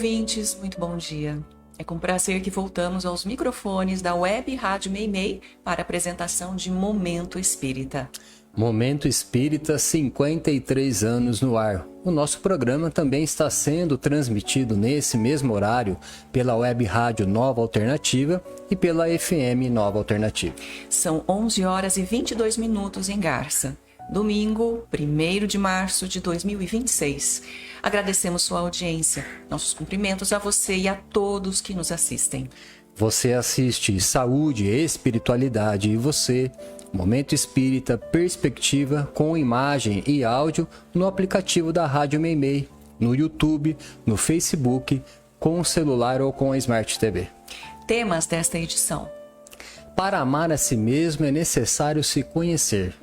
ouvintes, muito bom dia. É com prazer que voltamos aos microfones da Web Rádio Meimei para a apresentação de Momento Espírita. Momento Espírita, 53 anos no ar. O nosso programa também está sendo transmitido nesse mesmo horário pela Web Rádio Nova Alternativa e pela FM Nova Alternativa. São 11 horas e 22 minutos em Garça. Domingo, 1º de março de 2026. Agradecemos sua audiência. Nossos cumprimentos a você e a todos que nos assistem. Você assiste Saúde e Espiritualidade e você, Momento Espírita Perspectiva com imagem e áudio no aplicativo da Rádio Meimei, no YouTube, no Facebook, com o celular ou com a Smart TV. Temas desta edição. Para amar a si mesmo é necessário se conhecer.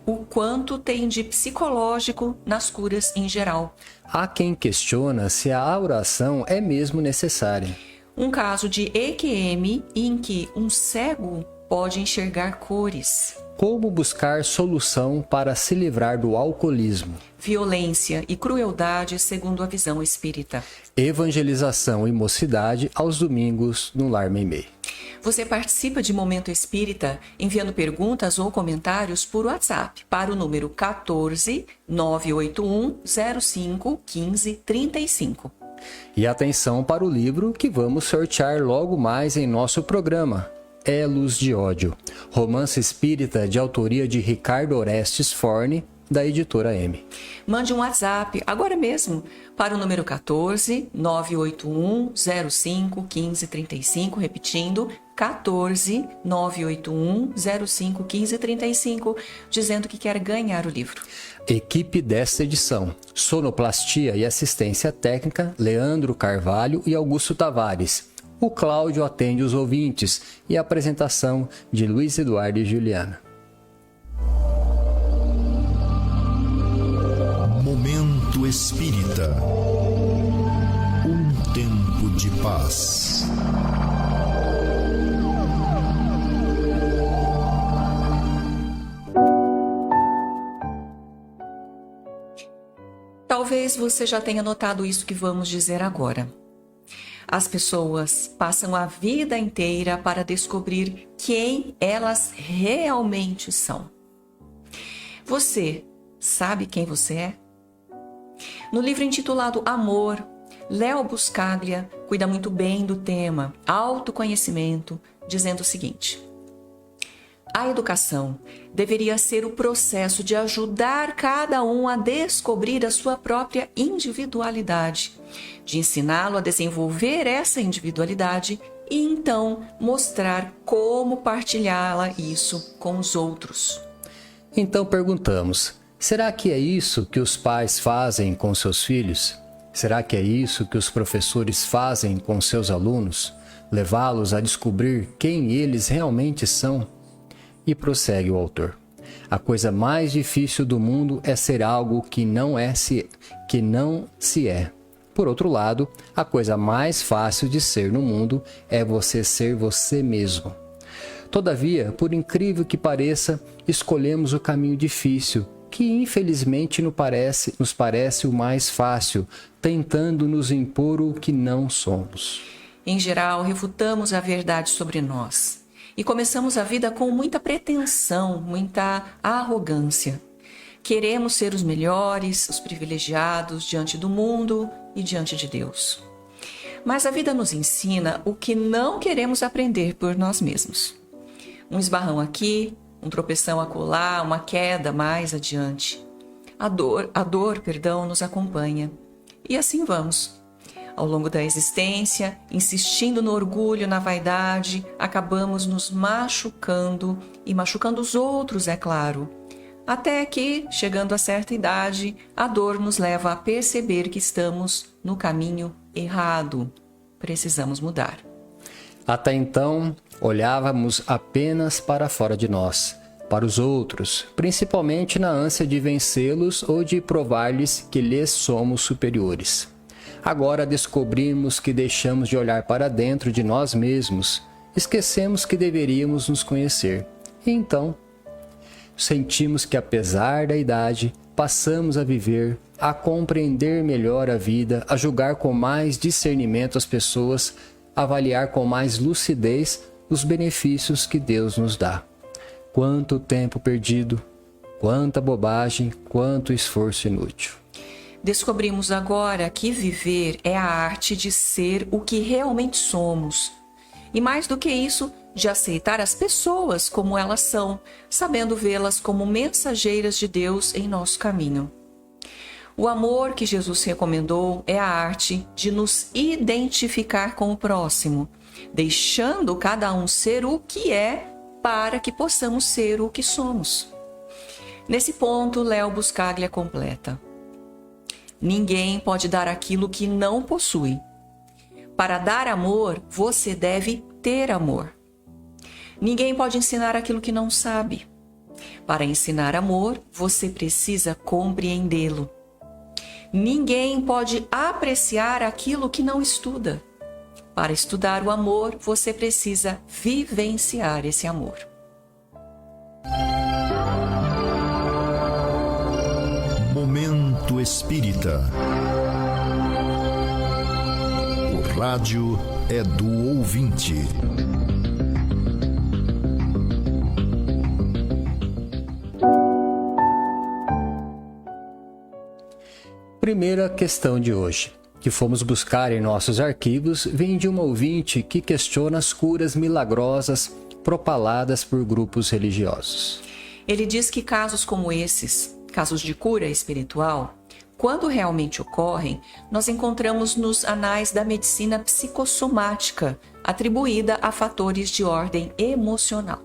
O quanto tem de psicológico nas curas em geral. Há quem questiona se a oração é mesmo necessária. Um caso de EQM em que um cego pode enxergar cores. Como buscar solução para se livrar do alcoolismo. Violência e crueldade segundo a visão espírita. Evangelização e mocidade aos domingos no Lar Meimei. Você participa de Momento Espírita enviando perguntas ou comentários por WhatsApp para o número 14 981 05 15 35. E atenção para o livro que vamos sortear logo mais em nosso programa. Elos de Ódio, romance espírita de autoria de Ricardo Orestes Forne, da editora M. Mande um WhatsApp agora mesmo para o número 14 981 05 15 35, repetindo 14 981 05 15 35, dizendo que quer ganhar o livro. Equipe desta edição: sonoplastia e assistência técnica Leandro Carvalho e Augusto Tavares. O Cláudio atende os ouvintes e a apresentação de Luiz Eduardo e Juliana. Momento Espírita. Um tempo de paz. Talvez você já tenha notado isso que vamos dizer agora. As pessoas passam a vida inteira para descobrir quem elas realmente são. Você sabe quem você é? No livro intitulado Amor, Léo Buscaglia cuida muito bem do tema autoconhecimento, dizendo o seguinte: a educação deveria ser o processo de ajudar cada um a descobrir a sua própria individualidade, de ensiná-lo a desenvolver essa individualidade e então mostrar como partilhá-la isso com os outros. Então perguntamos: será que é isso que os pais fazem com seus filhos? Será que é isso que os professores fazem com seus alunos? Levá-los a descobrir quem eles realmente são? E prossegue o autor: a coisa mais difícil do mundo é ser algo que não se é. Por outro lado, a coisa mais fácil de ser no mundo é você ser você mesmo. Todavia, por incrível que pareça, escolhemos o caminho difícil, que infelizmente nos parece o mais fácil, tentando nos impor o que não somos. Em geral, refutamos a verdade sobre nós. E começamos a vida com muita pretensão, muita arrogância. Queremos ser os melhores, os privilegiados diante do mundo e diante de Deus. Mas a vida nos ensina o que não queremos aprender por nós mesmos. Um esbarrão aqui, um tropeção acolá, uma queda mais adiante. A dor, nos acompanha. E assim vamos. Ao longo da existência, insistindo no orgulho, na vaidade, acabamos nos machucando e machucando os outros, é claro. Até que, chegando a certa idade, a dor nos leva a perceber que estamos no caminho errado. Precisamos mudar. Até então, olhávamos apenas para fora de nós, para os outros, principalmente na ânsia de vencê-los ou de provar-lhes que lhes somos superiores. Agora descobrimos que deixamos de olhar para dentro de nós mesmos, esquecemos que deveríamos nos conhecer. E então, sentimos que apesar da idade, passamos a viver, a compreender melhor a vida, a julgar com mais discernimento as pessoas, a avaliar com mais lucidez os benefícios que Deus nos dá. Quanto tempo perdido, quanta bobagem, quanto esforço inútil. Descobrimos agora que viver é a arte de ser o que realmente somos. E mais do que isso, de aceitar as pessoas como elas são, sabendo vê-las como mensageiras de Deus em nosso caminho. O amor que Jesus recomendou é a arte de nos identificar com o próximo, deixando cada um ser o que é para que possamos ser o que somos. Nesse ponto, Léo Buscaglia completa: ninguém pode dar aquilo que não possui. Para dar amor, você deve ter amor. Ninguém pode ensinar aquilo que não sabe. Para ensinar amor, você precisa compreendê-lo. Ninguém pode apreciar aquilo que não estuda. Para estudar o amor, você precisa vivenciar esse amor. Momento Espírita. O rádio é do ouvinte. Primeira questão de hoje, que fomos buscar em nossos arquivos, vem de uma ouvinte que questiona as curas milagrosas propaladas por grupos religiosos. Ele diz que casos como esses, casos de cura espiritual, quando realmente ocorrem, nós encontramos nos anais da medicina psicossomática, atribuída a fatores de ordem emocional.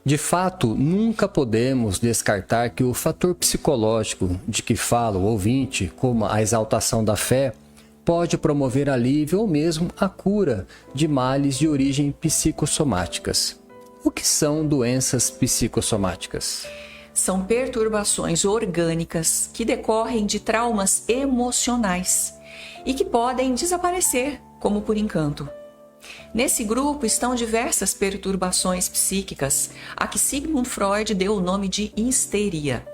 De fato, nunca podemos descartar que o fator psicológico de que fala o ouvinte, como a exaltação da fé, pode promover alívio ou mesmo a cura de males de origem psicossomáticas. O que são doenças psicossomáticas? São perturbações orgânicas que decorrem de traumas emocionais e que podem desaparecer, como por encanto. Nesse grupo estão diversas perturbações psíquicas, a que Sigmund Freud deu o nome de histeria.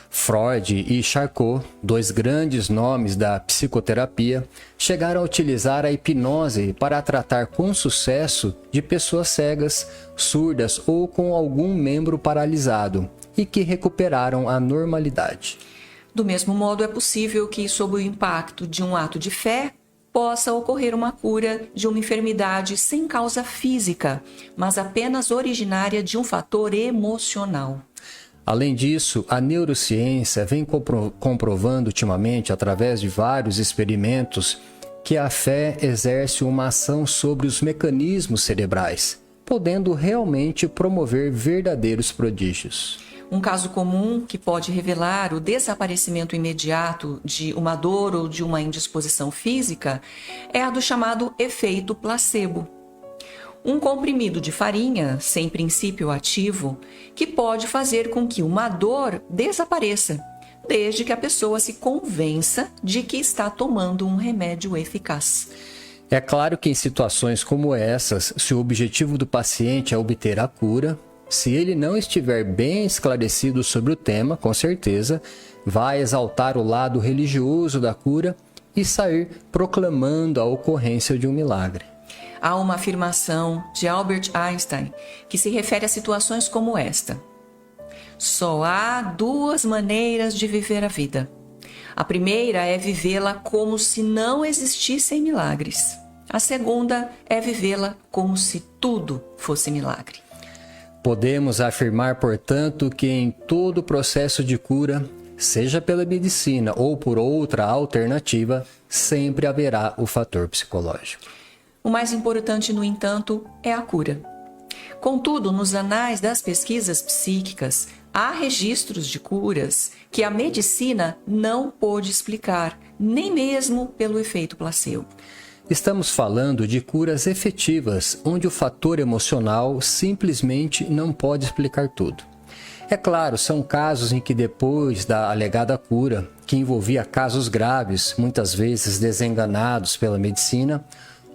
Freud e Charcot, dois grandes nomes da psicoterapia, chegaram a utilizar a hipnose para tratar com sucesso de pessoas cegas, surdas ou com algum membro paralisado, e que recuperaram a normalidade. Do mesmo modo, é possível que, sob o impacto de um ato de fé, possa ocorrer uma cura de uma enfermidade sem causa física, mas apenas originária de um fator emocional. Além disso, a neurociência vem comprovando ultimamente, através de vários experimentos, que a fé exerce uma ação sobre os mecanismos cerebrais, podendo realmente promover verdadeiros prodígios. Um caso comum que pode revelar o desaparecimento imediato de uma dor ou de uma indisposição física é a do chamado efeito placebo. Um comprimido de farinha, sem princípio ativo, que pode fazer com que uma dor desapareça, desde que a pessoa se convença de que está tomando um remédio eficaz. É claro que em situações como essas, se o objetivo do paciente é obter a cura, se ele não estiver bem esclarecido sobre o tema, com certeza, vai exaltar o lado religioso da cura e sair proclamando a ocorrência de um milagre. Há uma afirmação de Albert Einstein que se refere a situações como esta: só há duas maneiras de viver a vida. A primeira é vivê-la como se não existissem milagres. A segunda é vivê-la como se tudo fosse milagre. Podemos afirmar, portanto, que em todo processo de cura, seja pela medicina ou por outra alternativa, sempre haverá o fator psicológico. O mais importante, no entanto, é a cura. Contudo, nos anais das pesquisas psíquicas, há registros de curas que a medicina não pôde explicar, nem mesmo pelo efeito placebo. Estamos falando de curas efetivas, onde o fator emocional simplesmente não pode explicar tudo. É claro, são casos em que depois da alegada cura, que envolvia casos graves, muitas vezes desenganados pela medicina,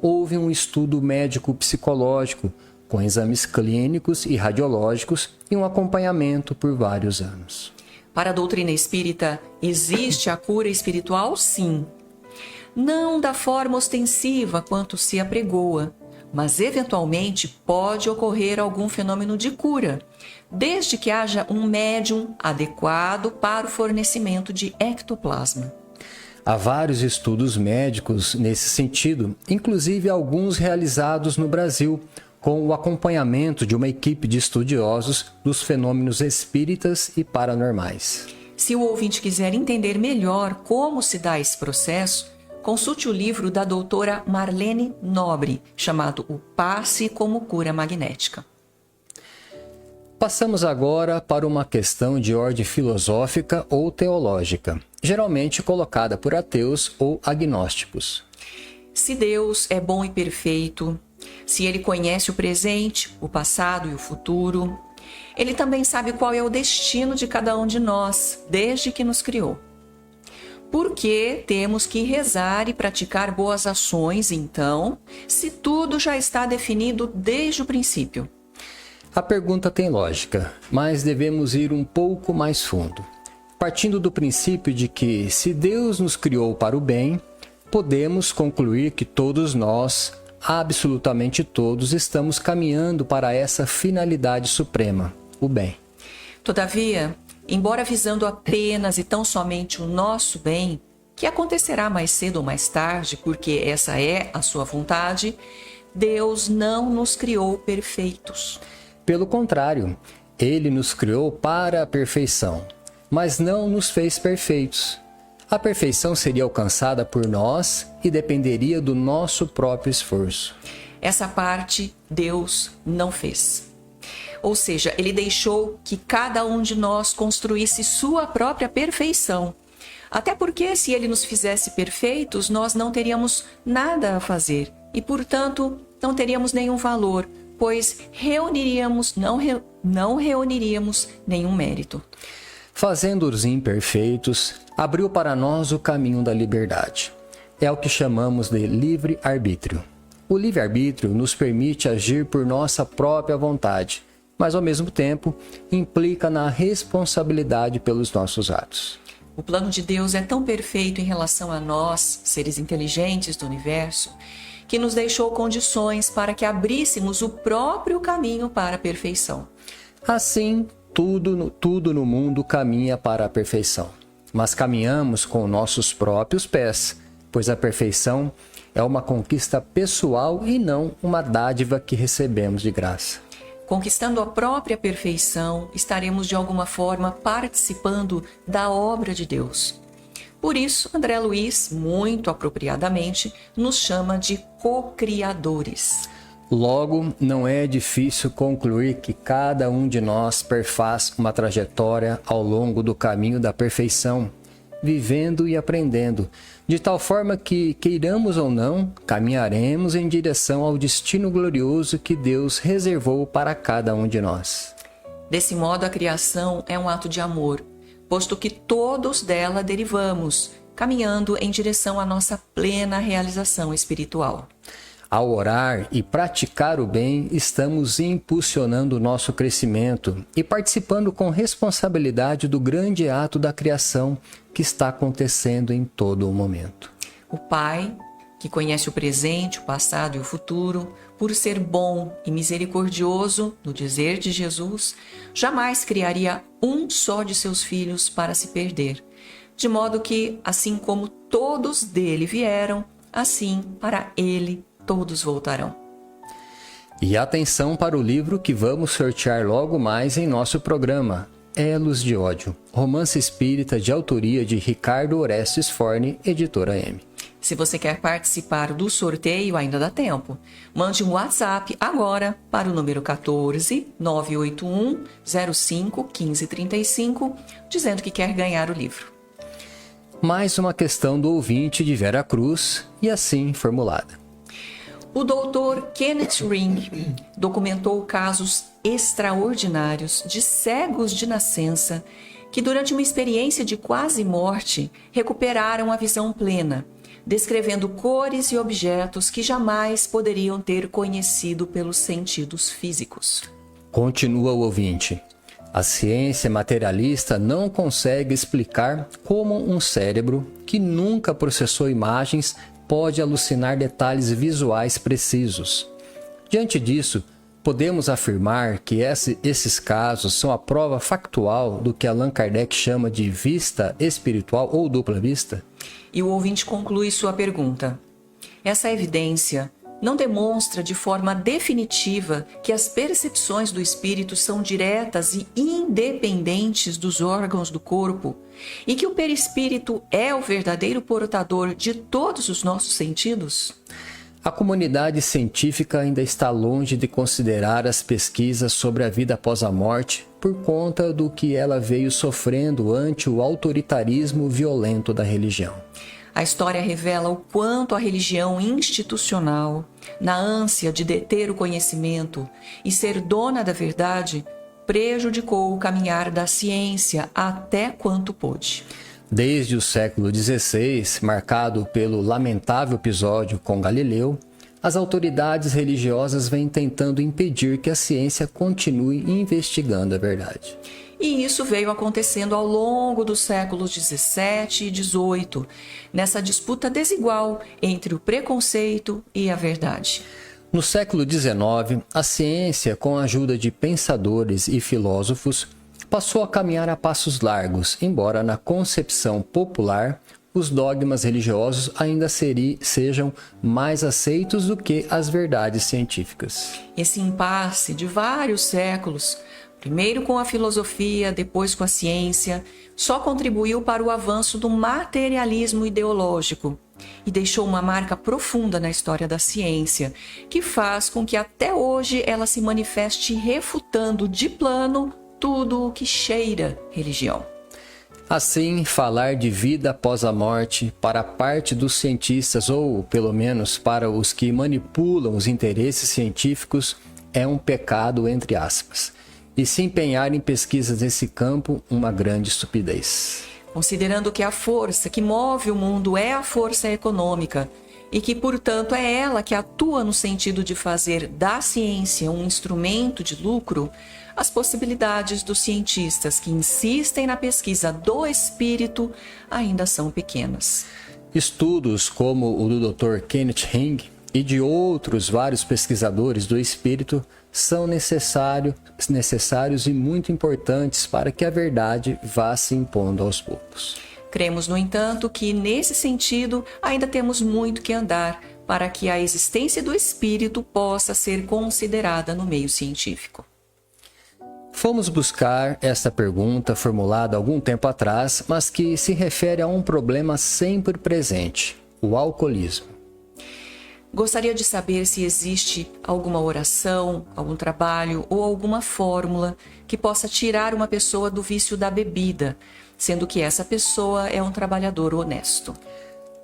houve um estudo médico-psicológico, com exames clínicos e radiológicos e um acompanhamento por vários anos. Para a doutrina espírita, existe a cura espiritual, sim. Não da forma ostensiva quanto se apregoa, mas eventualmente pode ocorrer algum fenômeno de cura, desde que haja um médium adequado para o fornecimento de ectoplasma. Há vários estudos médicos nesse sentido, inclusive alguns realizados no Brasil, com o acompanhamento de uma equipe de estudiosos dos fenômenos espíritas e paranormais. Se o ouvinte quiser entender melhor como se dá esse processo, consulte o livro da doutora Marlene Nobre, chamado O Passe como Cura Magnética. Passamos agora para uma questão de ordem filosófica ou teológica, geralmente colocada por ateus ou agnósticos. Se Deus é bom e perfeito, se Ele conhece o presente, o passado e o futuro, Ele também sabe qual é o destino de cada um de nós, desde que nos criou. Por que temos que rezar e praticar boas ações, então, se tudo já está definido desde o princípio? A pergunta tem lógica, mas devemos ir um pouco mais fundo. Partindo do princípio de que, se Deus nos criou para o bem, podemos concluir que todos nós, absolutamente todos, estamos caminhando para essa finalidade suprema, o bem. Todavia, embora visando apenas e tão somente o nosso bem, que acontecerá mais cedo ou mais tarde, porque essa é a sua vontade, Deus não nos criou perfeitos. Pelo contrário, Ele nos criou para a perfeição, mas não nos fez perfeitos. A perfeição seria alcançada por nós e dependeria do nosso próprio esforço. Essa parte Deus não fez. Ou seja, Ele deixou que cada um de nós construísse sua própria perfeição. Até porque, se Ele nos fizesse perfeitos, nós não teríamos nada a fazer e, portanto, não teríamos nenhum valor, pois não reuniríamos nenhum mérito. Fazendo-os imperfeitos, abriu para nós o caminho da liberdade. É o que chamamos de livre-arbítrio. O livre-arbítrio nos permite agir por nossa própria vontade, mas ao mesmo tempo implica na responsabilidade pelos nossos atos. O plano de Deus é tão perfeito em relação a nós, seres inteligentes do universo, que nos deixou condições para que abríssemos o próprio caminho para a perfeição. Assim, tudo no mundo caminha para a perfeição, mas caminhamos com nossos próprios pés, pois a perfeição é uma conquista pessoal e não uma dádiva que recebemos de graça. Conquistando a própria perfeição, estaremos de alguma forma participando da obra de Deus. Por isso, André Luiz, muito apropriadamente, nos chama de co-criadores. Logo, não é difícil concluir que cada um de nós perfaz uma trajetória ao longo do caminho da perfeição, vivendo e aprendendo, de tal forma que, queiramos ou não, caminharemos em direção ao destino glorioso que Deus reservou para cada um de nós. Desse modo, a criação é um ato de amor, posto que todos dela derivamos, caminhando em direção à nossa plena realização espiritual. Ao orar e praticar o bem, estamos impulsionando o nosso crescimento e participando com responsabilidade do grande ato da criação que está acontecendo em todo o momento. O Pai, que conhece o presente, o passado e o futuro, por ser bom e misericordioso, no dizer de Jesus, jamais criaria um só de seus filhos para se perder, de modo que, assim como todos dele vieram, assim para ele todos voltarão. E atenção para o livro que vamos sortear logo mais em nosso programa, Elos de Ódio, romance espírita de autoria de Ricardo Orestes Forne, editora M. Se você quer participar do sorteio, ainda dá tempo. Mande um WhatsApp agora para o número 14 981 05 1535, dizendo que quer ganhar o livro. Mais uma questão do ouvinte de Vera Cruz, e assim formulada. O Dr. Kenneth Ring documentou casos extraordinários de cegos de nascença que, durante uma experiência de quase morte, recuperaram a visão plena, descrevendo cores e objetos que jamais poderiam ter conhecido pelos sentidos físicos. Continua o ouvinte. A ciência materialista não consegue explicar como um cérebro que nunca processou imagens pode alucinar detalhes visuais precisos. Diante disso, podemos afirmar que esses casos são a prova factual do que Allan Kardec chama de vista espiritual ou dupla vista? E o ouvinte conclui sua pergunta. Essa evidência não demonstra de forma definitiva que as percepções do espírito são diretas e independentes dos órgãos do corpo e que o perispírito é o verdadeiro portador de todos os nossos sentidos? A comunidade científica ainda está longe de considerar as pesquisas sobre a vida após a morte por conta do que ela veio sofrendo ante o autoritarismo violento da religião. A história revela o quanto a religião institucional, na ânsia de deter o conhecimento e ser dona da verdade, prejudicou o caminhar da ciência até quanto pôde. Desde o século XVI, marcado pelo lamentável episódio com Galileu, as autoridades religiosas vêm tentando impedir que a ciência continue investigando a verdade. E isso veio acontecendo ao longo dos séculos XVII e XVIII, nessa disputa desigual entre o preconceito e a verdade. No século XIX, a ciência, com a ajuda de pensadores e filósofos, passou a caminhar a passos largos, embora na concepção popular os dogmas religiosos ainda sejam mais aceitos do que as verdades científicas. Esse impasse de vários séculos, primeiro com a filosofia, depois com a ciência, só contribuiu para o avanço do materialismo ideológico e deixou uma marca profunda na história da ciência, que faz com que até hoje ela se manifeste refutando de plano tudo o que cheira religião. Assim, falar de vida após a morte para parte dos cientistas, ou pelo menos para os que manipulam os interesses científicos, é um pecado entre aspas. E se empenhar em pesquisas nesse campo, uma grande estupidez. Considerando que a força que move o mundo é a força econômica e que, portanto, é ela que atua no sentido de fazer da ciência um instrumento de lucro, as possibilidades dos cientistas que insistem na pesquisa do espírito ainda são pequenas. Estudos como o do Dr. Kenneth Ring e de outros vários pesquisadores do espírito são necessários e muito importantes para que a verdade vá se impondo aos poucos. Cremos, no entanto, que nesse sentido ainda temos muito que andar para que a existência do espírito possa ser considerada no meio científico. Fomos buscar esta pergunta formulada algum tempo atrás, mas que se refere a um problema sempre presente, o alcoolismo. Gostaria de saber se existe alguma oração, algum trabalho ou alguma fórmula que possa tirar uma pessoa do vício da bebida, sendo que essa pessoa é um trabalhador honesto.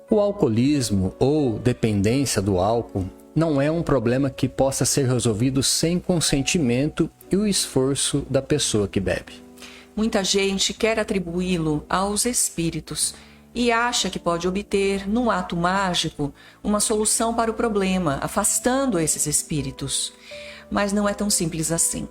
O alcoolismo ou dependência do álcool não é um problema que possa ser resolvido sem consentimento e o esforço da pessoa que bebe. Muita gente quer atribuí-lo aos espíritos e acha que pode obter, num ato mágico, uma solução para o problema, afastando esses espíritos. Mas não é tão simples assim.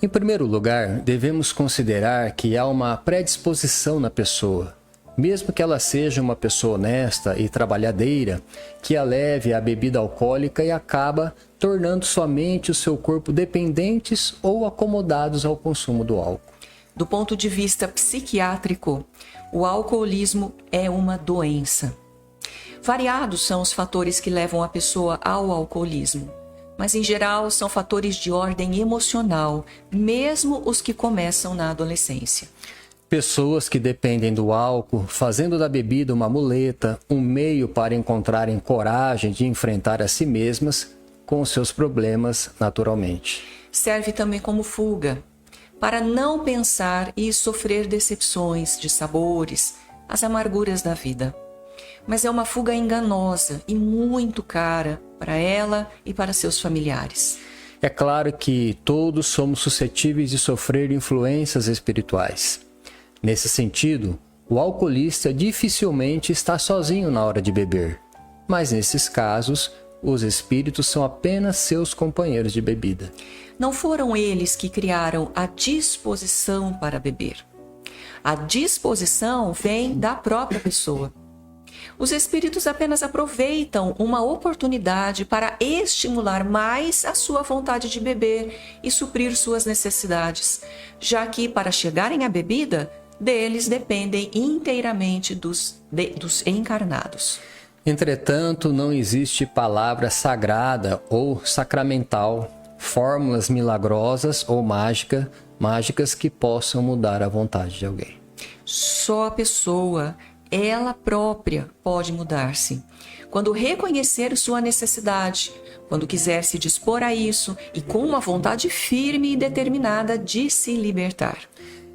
Em primeiro lugar, devemos considerar que há uma predisposição na pessoa, mesmo que ela seja uma pessoa honesta e trabalhadeira, que a leve à bebida alcoólica e acaba tornando somente o seu corpo dependentes ou acomodados ao consumo do álcool. Do ponto de vista psiquiátrico, o alcoolismo é uma doença. Variados são os fatores que levam a pessoa ao alcoolismo, mas em geral são fatores de ordem emocional, mesmo os que começam na adolescência. Pessoas que dependem do álcool, fazendo da bebida uma muleta, um meio para encontrarem coragem de enfrentar a si mesmas com seus problemas naturalmente. Serve também como fuga, para não pensar e sofrer decepções de sabores, as amarguras da vida. Mas é uma fuga enganosa e muito cara para ela e para seus familiares. É claro que todos somos suscetíveis de sofrer influências espirituais. Nesse sentido, o alcoolista dificilmente está sozinho na hora de beber, mas nesses casos, os espíritos são apenas seus companheiros de bebida. Não foram eles que criaram a disposição para beber. A disposição vem da própria pessoa. Os espíritos apenas aproveitam uma oportunidade para estimular mais a sua vontade de beber e suprir suas necessidades, já que, para chegarem à bebida, deles dependem inteiramente dos encarnados. Entretanto, não existe palavra sagrada ou sacramental, fórmulas milagrosas ou mágicas que possam mudar a vontade de alguém. Só a pessoa, ela própria, pode mudar-se. Quando reconhecer sua necessidade, quando quiser se dispor a isso e com uma vontade firme e determinada de se libertar.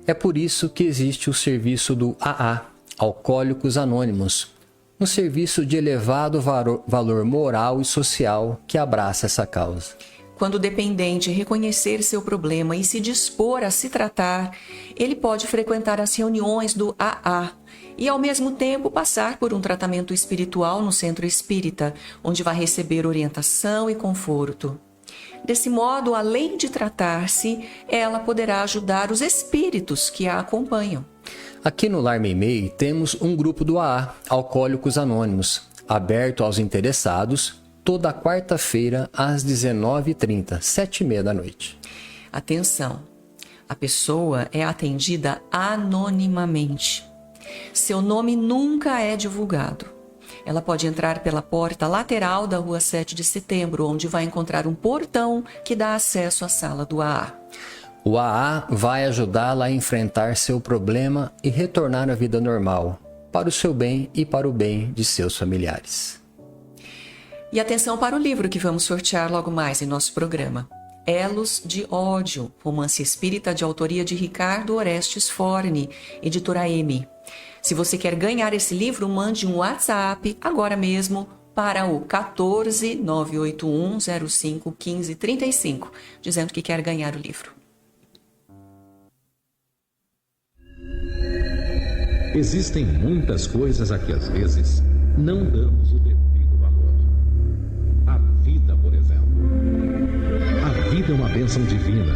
É por isso que existe o serviço do AA, Alcoólicos Anônimos, um serviço de elevado valor moral e social que abraça essa causa. Quando o dependente reconhecer seu problema e se dispor a se tratar, ele pode frequentar as reuniões do AA e, ao mesmo tempo, passar por um tratamento espiritual no centro espírita, onde vai receber orientação e conforto. Desse modo, além de tratar-se, ela poderá ajudar os espíritos que a acompanham. Aqui no Lar Meimei temos um grupo do AA, Alcoólicos Anônimos, aberto aos interessados, toda quarta-feira às 19h30, 7h30 da noite. Atenção! A pessoa é atendida anonimamente. Seu nome nunca é divulgado. Ela pode entrar pela porta lateral da Rua 7 de Setembro, onde vai encontrar um portão que dá acesso à sala do AA. O AA vai ajudá-la a enfrentar seu problema e retornar à vida normal, para o seu bem e para o bem de seus familiares. E atenção para o livro que vamos sortear logo mais em nosso programa. Elos de Ódio, romance espírita de autoria de Ricardo Orestes Forni, editora M. Se você quer ganhar esse livro, mande um WhatsApp agora mesmo para o 14 981 05 15 35, dizendo que quer ganhar o livro. Existem muitas coisas a que às vezes não damos o devido valor. A vida, por exemplo. A vida é uma bênção divina.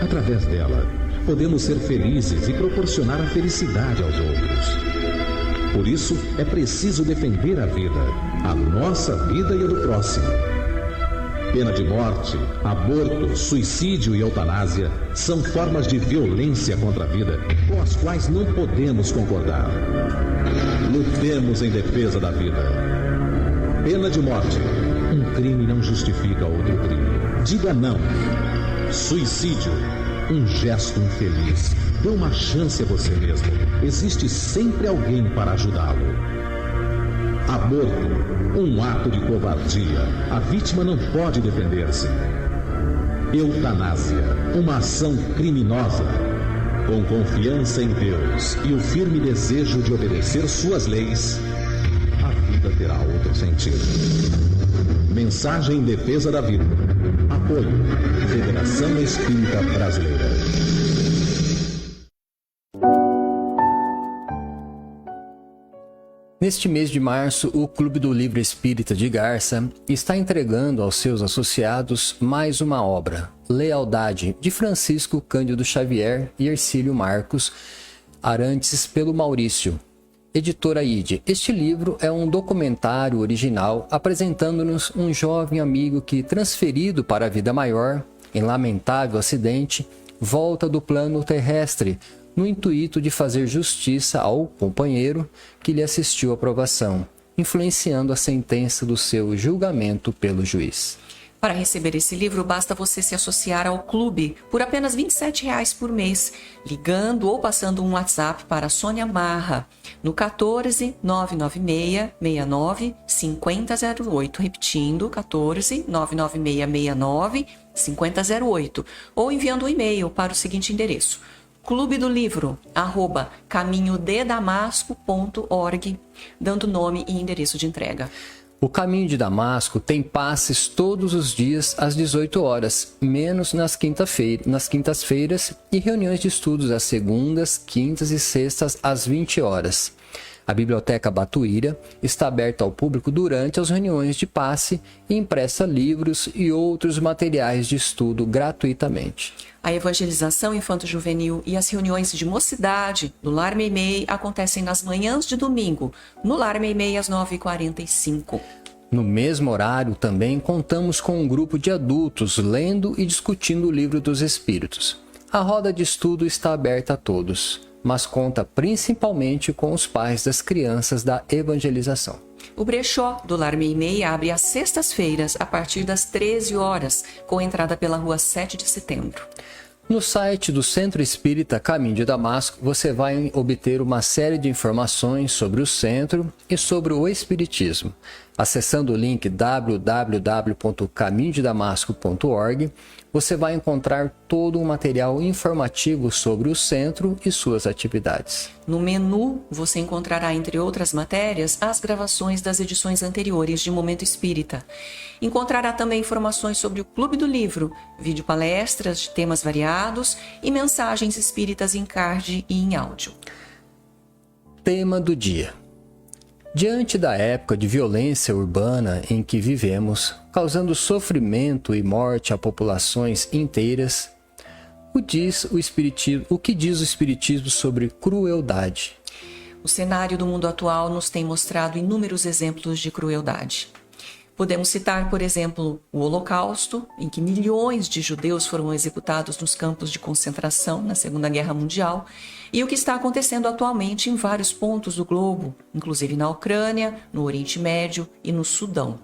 Através dela, podemos ser felizes e proporcionar a felicidade aos outros. Por isso, é preciso defender a vida, a nossa vida e a do próximo. Pena de morte, aborto, suicídio e eutanásia são formas de violência contra a vida com as quais não podemos concordar. Lutemos em defesa da vida. Pena de morte. Um crime não justifica outro crime. Diga não. Suicídio. Um gesto infeliz. Dê uma chance a você mesmo. Existe sempre alguém para ajudá-lo. Aborto. Um ato de covardia. A vítima não pode defender-se. Eutanásia. Uma ação criminosa. Com confiança em Deus e o firme desejo de obedecer suas leis, a vida terá outro sentido. Mensagem em defesa da vida. Apoio. Federação Espírita Brasileira. Neste mês de março, o Clube do Livro Espírita de Garça está entregando aos seus associados mais uma obra, Lealdade, de Francisco Cândido Xavier e Hercílio Marcos Arantes pelo Maurício, editora IDE. Este livro é um documentário original apresentando-nos um jovem amigo que, transferido para a vida maior, em lamentável acidente, volta do plano terrestre, no intuito de fazer justiça ao companheiro que lhe assistiu à provação, influenciando a sentença do seu julgamento pelo juiz. Para receber esse livro, basta você se associar ao clube por apenas R$ 27,00 por mês, ligando ou passando um WhatsApp para a Sônia Marra, no 14 996 69 5008, repetindo, 14 996 69 5008, ou enviando um e-mail para o seguinte endereço: clubedomlivro@caminhodedamasco.org, dando nome e endereço de entrega. O Caminho de Damasco tem passes todos os dias às 18 horas, menos nas quintas-feiras e reuniões de estudos às segundas, quintas e sextas às 20 horas. A Biblioteca Batuíra está aberta ao público durante as reuniões de passe e empresta livros e outros materiais de estudo gratuitamente. A evangelização infanto-juvenil e as reuniões de mocidade do Lar Meimei acontecem nas manhãs de domingo, no Lar Meimei às 9h45. No mesmo horário, também contamos com um grupo de adultos lendo e discutindo o Livro dos Espíritos. A roda de estudo está aberta a todos, mas conta principalmente com os pais das crianças da evangelização. O brechó do Lar Meimei abre às sextas-feiras, a partir das 13 horas, com entrada pela rua 7 de setembro. No site do Centro Espírita Caminho de Damasco, você vai obter uma série de informações sobre o centro e sobre o Espiritismo. Acessando o link www.caminhodedamasco.org, você vai encontrar todo um material informativo sobre o centro e suas atividades. No menu, você encontrará, entre outras matérias, as gravações das edições anteriores de Momento Espírita. Encontrará também informações sobre o Clube do Livro, videopalestras de temas variados e mensagens espíritas em card e em áudio. Tema do dia. Diante da época de violência urbana em que vivemos, causando sofrimento e morte a populações inteiras, o que diz o Espiritismo sobre crueldade? O cenário do mundo atual nos tem mostrado inúmeros exemplos de crueldade. Podemos citar, por exemplo, o Holocausto, em que milhões de judeus foram executados nos campos de concentração na Segunda Guerra Mundial, e o que está acontecendo atualmente em vários pontos do globo, inclusive na Ucrânia, no Oriente Médio e no Sudão.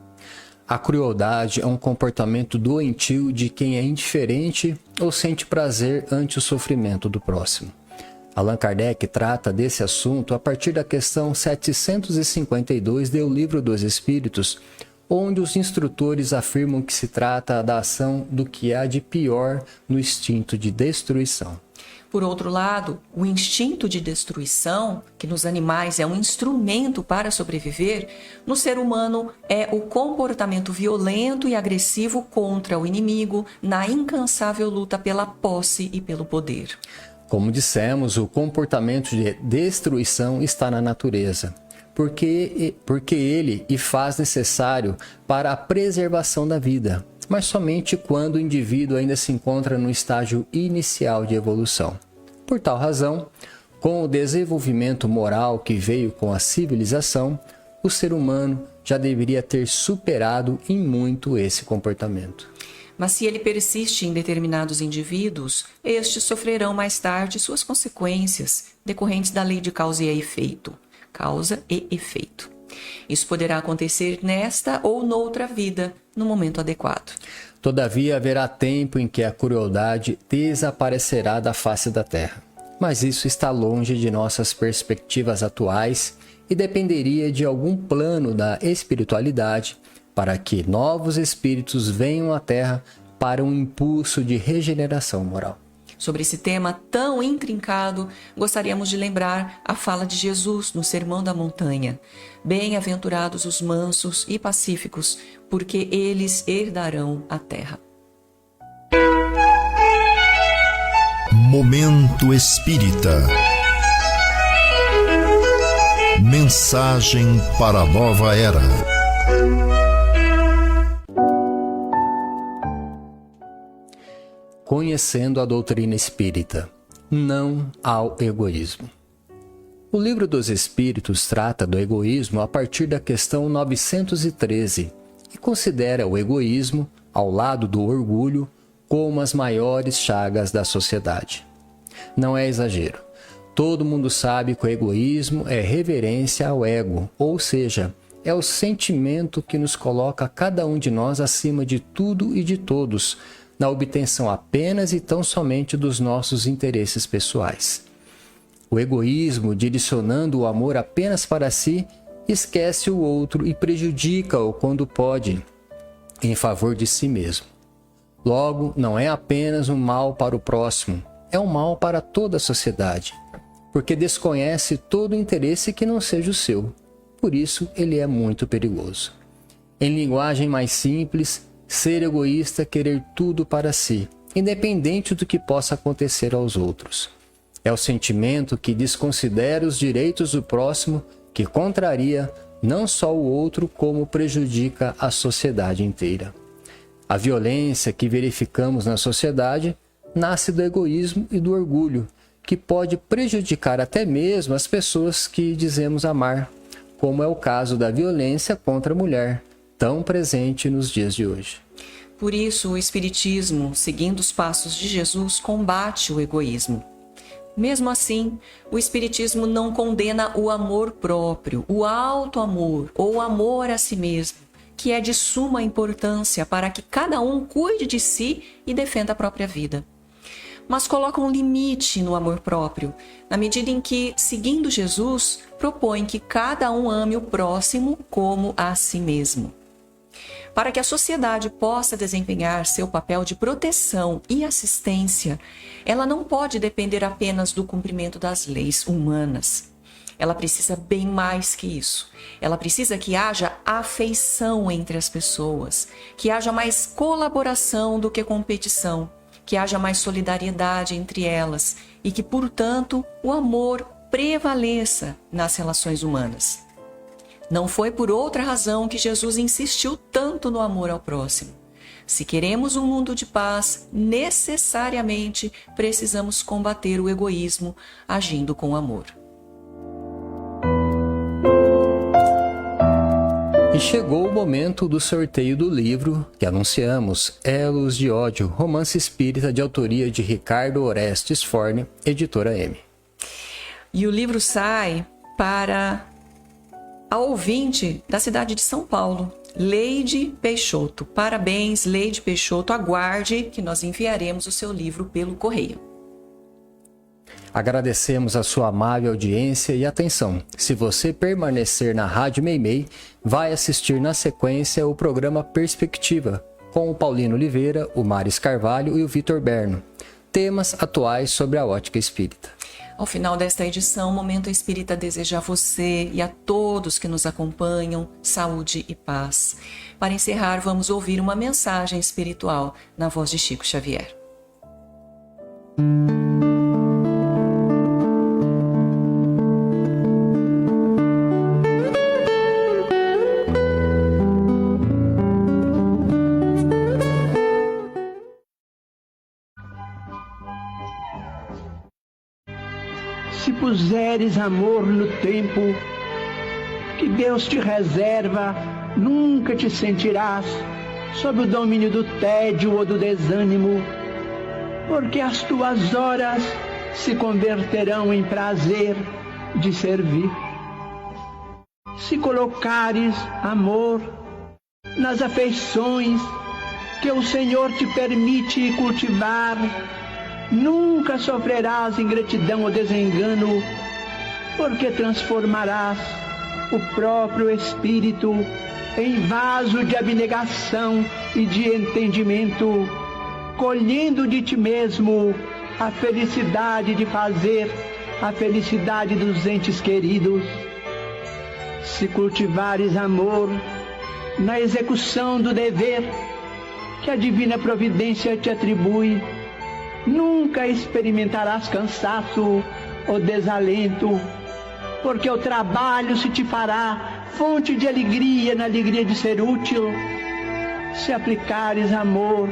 A crueldade é um comportamento doentio de quem é indiferente ou sente prazer ante o sofrimento do próximo. Allan Kardec trata desse assunto a partir da questão 752 do Livro dos Espíritos, onde os instrutores afirmam que se trata da ação do que há de pior no instinto de destruição. Por outro lado, o instinto de destruição, que nos animais é um instrumento para sobreviver, no ser humano é o comportamento violento e agressivo contra o inimigo na incansável luta pela posse e pelo poder. Como dissemos, o comportamento de destruição está na natureza, porque ele o faz necessário para a preservação da vida, mas somente quando o indivíduo ainda se encontra no estágio inicial de evolução. Por tal razão, com o desenvolvimento moral que veio com a civilização, o ser humano já deveria ter superado em muito esse comportamento. Mas se ele persiste em determinados indivíduos, estes sofrerão mais tarde suas consequências, decorrentes da lei de causa e efeito. Causa e efeito. Isso poderá acontecer nesta ou noutra vida, no momento adequado. Todavia, haverá tempo em que a crueldade desaparecerá da face da terra. Mas isso está longe de nossas perspectivas atuais e dependeria de algum plano da espiritualidade para que novos espíritos venham à Terra para um impulso de regeneração moral. Sobre esse tema tão intrincado, gostaríamos de lembrar a fala de Jesus no Sermão da Montanha. Bem-aventurados os mansos e pacíficos, porque eles herdarão a terra. Momento Espírita. Mensagem para a nova era. Conhecendo a doutrina espírita, não ao egoísmo. O Livro dos Espíritos trata do egoísmo a partir da questão 913 e considera o egoísmo, ao lado do orgulho, como as maiores chagas da sociedade. Não é exagero. Todo mundo sabe que o egoísmo é reverência ao ego, ou seja, é o sentimento que nos coloca cada um de nós acima de tudo e de todos, na obtenção apenas e tão somente dos nossos interesses pessoais. O egoísmo, direcionando o amor apenas para si, esquece o outro e prejudica-o quando pode, em favor de si mesmo. Logo, não é apenas um mal para o próximo, é um mal para toda a sociedade, porque desconhece todo interesse que não seja o seu. Por isso, ele é muito perigoso. Em linguagem mais simples, ser egoísta é querer tudo para si, independente do que possa acontecer aos outros. É o sentimento que desconsidera os direitos do próximo, que contraria não só o outro, como prejudica a sociedade inteira. A violência que verificamos na sociedade nasce do egoísmo e do orgulho, que pode prejudicar até mesmo as pessoas que dizemos amar, como é o caso da violência contra a mulher, tão presente nos dias de hoje. Por isso, o Espiritismo, seguindo os passos de Jesus, combate o egoísmo. Mesmo assim, o Espiritismo não condena o amor próprio, o auto-amor ou o amor a si mesmo, que é de suma importância para que cada um cuide de si e defenda a própria vida. Mas coloca um limite no amor próprio, na medida em que, seguindo Jesus, propõe que cada um ame o próximo como a si mesmo. Para que a sociedade possa desempenhar seu papel de proteção e assistência, ela não pode depender apenas do cumprimento das leis humanas. Ela precisa bem mais que isso. Ela precisa que haja afeição entre as pessoas, que haja mais colaboração do que competição, que haja mais solidariedade entre elas e que, portanto, o amor prevaleça nas relações humanas. Não foi por outra razão que Jesus insistiu tanto no amor ao próximo. Se queremos um mundo de paz, necessariamente precisamos combater o egoísmo agindo com amor. E chegou o momento do sorteio do livro que anunciamos, Elos de Ódio, romance espírita de autoria de Ricardo Orestes Forne, editora M. E o livro sai para a ouvinte da cidade de São Paulo, Leide Peixoto. Parabéns, Leide Peixoto. Aguarde que nós enviaremos o seu livro pelo correio. Agradecemos a sua amável audiência e atenção. Se você permanecer na Rádio Meimei, vai assistir na sequência o programa Perspectiva, com o Paulino Oliveira, o Maris Carvalho e o Vitor Berno. Temas atuais sobre a ótica espírita. Ao final desta edição, o Momento Espírita deseja a você e a todos que nos acompanham saúde e paz. Para encerrar, vamos ouvir uma mensagem espiritual na voz de Chico Xavier. Se puseres amor no tempo que Deus te reserva, nunca te sentirás sob o domínio do tédio ou do desânimo, porque as tuas horas se converterão em prazer de servir. Se colocares amor nas afeições que o Senhor te permite cultivar, nunca sofrerás ingratidão ou desengano, porque transformarás o próprio Espírito em vaso de abnegação e de entendimento, colhendo de ti mesmo a felicidade de fazer a felicidade dos entes queridos. Se cultivares amor na execução do dever que a divina providência te atribui, nunca experimentarás cansaço ou desalento, porque o trabalho se te fará fonte de alegria na alegria de ser útil. Se aplicares amor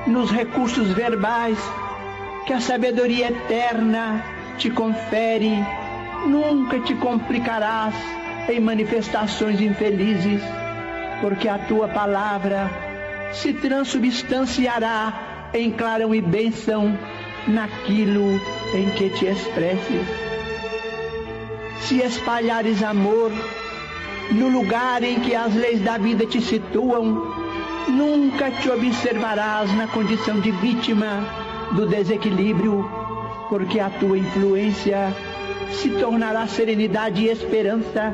nos recursos verbais que a sabedoria eterna te confere, nunca te complicarás em manifestações infelizes, porque a tua palavra se transubstanciará em clarão e bênção naquilo em que te expresses. Se espalhares amor no lugar em que as leis da vida te situam, nunca te observarás na condição de vítima do desequilíbrio, porque a tua influência se tornará serenidade e esperança,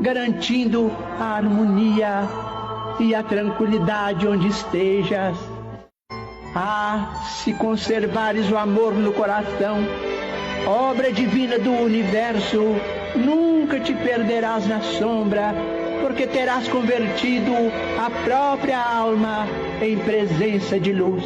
garantindo a harmonia e a tranquilidade onde estejas. Se conservares o amor no coração, obra divina do universo, nunca te perderás na sombra, porque terás convertido a própria alma em presença de luz.